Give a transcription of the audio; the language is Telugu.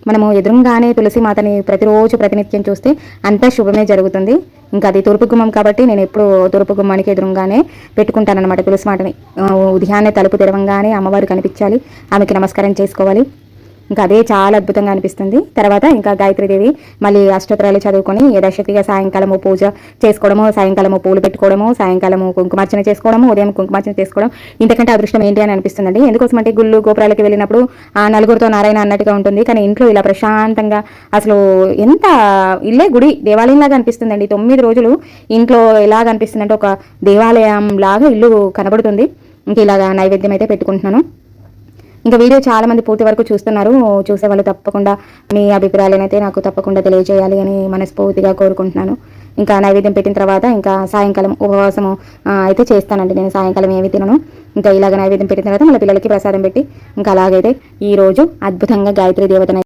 మనము ఎదురుగానే తులసి మాతని ప్రతిరోజు ప్రతినిత్యం చూస్తే అంతా శుభమే జరుగుతుంది. ఇంకా అది తూర్పు గుమ్మం కాబట్టి నేను ఎప్పుడు తూర్పు గుమ్మానికి ఎదురుగానే పెట్టుకుంటానన్నమాట తులసి మాటని. ఉదయాన్నే తలుపు తెరవంగానే అమ్మవారు కనిపించాలి, ఆమెకి నమస్కారం చేసుకోవాలి. ఇంకా అదే చాలా అద్భుతంగా అనిపిస్తుంది. తర్వాత ఇంకా గాయత్రీదేవి మళ్ళీ అష్టోత్తరాలు చదువుకొని యథాశక్తిగా సాయంకాలము పూజ చేసుకోవడము, సాయంకాలము పూలు పెట్టుకోవడము, సాయంకాలము కుంకుమార్చన చేసుకోవడము, ఉదయం కుంకుమార్చన చేసుకోవడం ఇంతకంటే అదృష్టం ఏంటి అని అనిపిస్తుందండి. ఎందుకోసం అంటే గుళ్ళు గోపురాలకి వెళ్ళినప్పుడు నలుగురితో నారాయణ అన్నట్టుగా ఉంటుంది, కానీ ఇంట్లో ఇలా ప్రశాంతంగా అసలు ఎంత ఇల్లే గుడి దేవాలయంలాగా అనిపిస్తుందండి. 9 రోజులు ఇంట్లో ఎలాగ అనిపిస్తుంది అంటే ఒక దేవాలయం లాగా ఇల్లు కనబడుతుంది. ఇంక ఇలాగా నైవేద్యం అయితే పెట్టుకుంటున్నాను. ఇంకా వీడియో చాలా మంది పూర్తి వరకు చూస్తున్నారు. చూసేవాళ్ళు తప్పకుండా మీ అభిప్రాయాలను అయితే నాకు తప్పకుండా తెలియజేయాలి అని మనస్ఫూర్తిగా కోరుకుంటున్నాను. ఇంకా నైవేద్యం పెట్టిన తర్వాత ఇంకా సాయంకాలం ఉపవాసము అయితే చేస్తానండి. నేను సాయంకాలం ఏమి తినను. ఇంకా ఇలాగ నైవేద్యం పెట్టిన తర్వాత మళ్ళీ పిల్లలకి ప్రసాదం పెట్టి ఇంకా అలాగైతే ఈరోజు అద్భుతంగా గాయత్రీ దేవతను